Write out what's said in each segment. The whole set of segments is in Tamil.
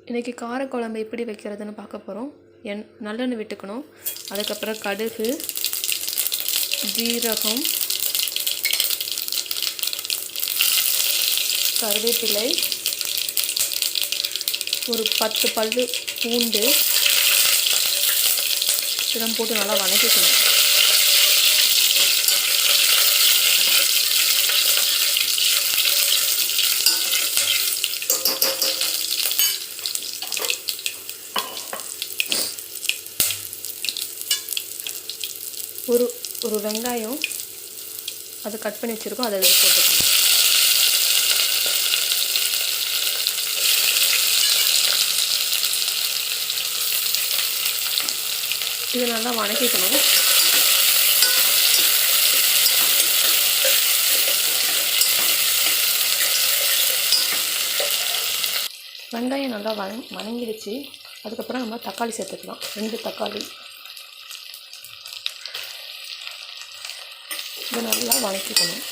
இன்றைக்கி காரக்குழம்பு எப்படி வைக்கிறதுன்னு பார்க்க போகிறோம். நல்லெண்ணெய் விட்டுக்கணும். அதுக்கப்புறம் கடுகு, ஜீரகம், கருவேப்பிலை, ஒரு 10 பல்லு பூண்டு இதெல்லாம் போட்டு நல்லா வதக்கிக்கணும். ஒரு வெங்காயம் அதை கட் பண்ணி வச்சுருக்கோம், அதை போட்டுக்கணும். இது நல்லா வதக்கிக்கணும். வெங்காயம் நல்லா வதங்கிடுச்சு. அதுக்கப்புறம் நம்ம தக்காளி சேர்த்துக்கலாம். 2 தக்காளி இதை நல்லா வதக்கிக்கணும்.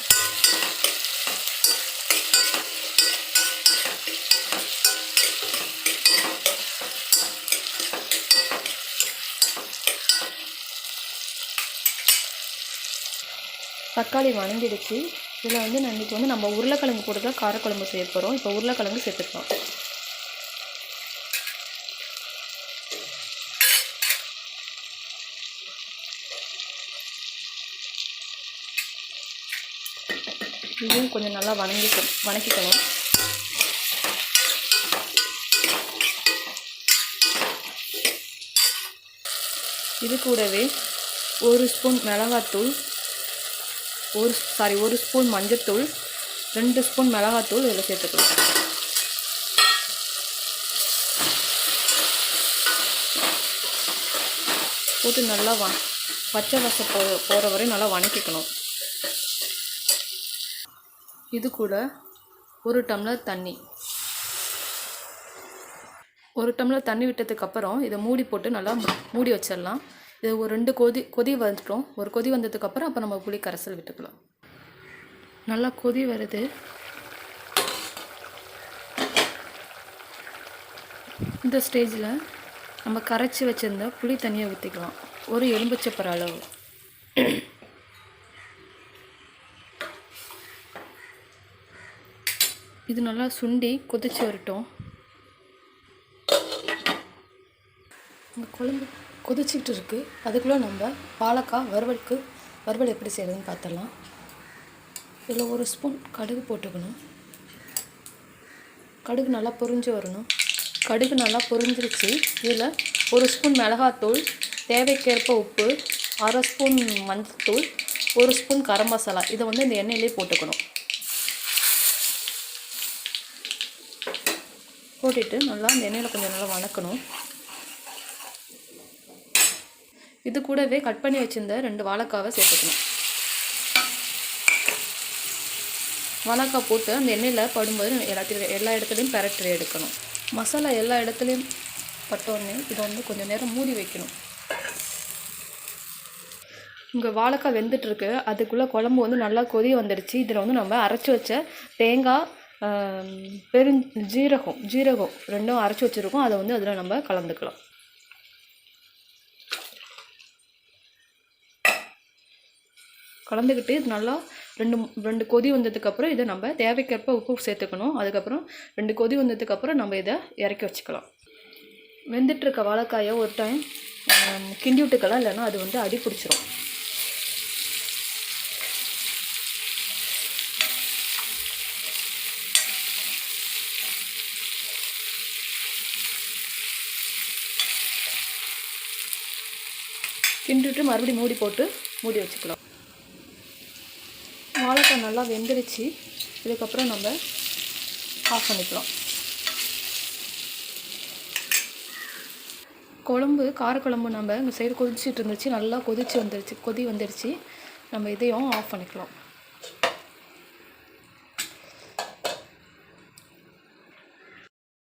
தக்காளி வதங்கிடுச்சு. இதில் இன்றைக்கி நம்ம உருளைக்கிழங்கு போட்டு தான் காரக்குழம்பு செய்ய போகிறோம். இப்போ உருளைக்கிழங்கு சேர்த்துக்கலாம். இதையும் கொஞ்சம் நல்லா வதக்கிக்கணும். இது கூடவே 1 ஸ்பூன் மிளகாத்தூள், 1 ஸ்பூன் மஞ்சத்தூள், 2 ஸ்பூன் மிளகாத்தூள் இதில் சேர்த்துக்கலாம். போட்டு நல்லா பச்சை வாசம் போகிற வரை நல்லா வதக்கிக்கணும். இது கூட 1 டம்ளர் தண்ணி. 1 டம்ளர் தண்ணி விட்டதுக்கப்புறம் இதை மூடி போட்டு நல்லா மூடி வச்சிடலாம். இது ஒரு 2 கொதி வந்துட்டோம். ஒரு கொதி வந்ததுக்கப்புறம் அப்போ நம்ம புளி கரைசல் விட்டுக்கலாம். நல்லா கொதி வருது. இந்த ஸ்டேஜில் நம்ம கரைச்சி வச்சுருந்த புளி தண்ணியை ஊற்றிக்கலாம். ஒரு எலுமிச்சப்பழ அளவு. இது நல்லா சுண்டி கொதிச்சு வரட்டும். இந்த குழம்பு கொதிச்சுக்கிட்டு இருக்குது. அதுக்குள்ளே நம்ம வாழைக்காய் வறுவல் எப்படி செய்யறதுன்னு பார்த்துடலாம். இதில் 1 ஸ்பூன் கடுகு போட்டுக்கணும். கடுகு நல்லா பொரிஞ்சு வரணும். கடுகு நல்லா பொரிஞ்சிருச்சு. இதில் 1 ஸ்பூன் மிளகாத்தூள், தேவைக்கேற்ப உப்பு, 1/2 ஸ்பூன் மஞ்சத்தூள், 1 ஸ்பூன் கரம் மசாலா இதை இந்த எண்ணெயிலே போட்டுக்கணும். போட்டுட்டு நல்லா அந்த எண்ணெயில் கொஞ்சம் நல்லா வதக்கணும். இது கூடவே கட் பண்ணி வச்சுருந்த 2 வாழைக்காவை சேர்த்துக்கணும். வாழைக்காய் போட்டு அந்த எண்ணெயில் படும்போது எல்லா இடத்துலையும் பெரட்டி எடுக்கணும். மசாலா எல்லா இடத்துலையும் பட்டோடனே இதை கொஞ்சம் நேரம் மூடி வைக்கணும். இங்கே வாழைக்காய் வெந்துட்டுருக்கு. அதுக்குள்ளே குழம்பு நல்லா கொதி வந்துடுச்சு. இதில் நம்ம அரைச்சி வச்ச தேங்காய், ஜீரகம் 2ம் அரைச்சி வச்சுருக்கோம். அதை அதில் நம்ம கலந்துக்கலாம். கலந்துக்கிட்டு இது நல்லா 2 கொதி வந்ததுக்கப்புறம் இதை நம்ம தேவைக்கேற்ப உப்பு சேர்த்துக்கணும். அதுக்கப்புறம் 2 கொதி வந்ததுக்கப்புறம் நம்ம இதை இறக்கி வச்சுக்கலாம். வெந்துட்டுருக்க வாழைக்காயை ஒரு டைம் கிண்டி விட்டுக்கலாம், இல்லைன்னா அது அடி பிடிச்சிரும். கிண்டிட்டு மறுபடியும் மூடி வச்சுக்கலாம். வாழைக்காய் நல்லா வெந்துடுச்சு. இதுக்கப்புறம் நம்ம ஆஃப் பண்ணிக்கலாம். காரக்குழம்பு நம்ம இந்த சைடு கொதிச்சுட்டு இருந்துச்சு. நல்லா கொதி வந்துடுச்சு. நம்ம இதையும் ஆஃப் பண்ணிக்கலாம்.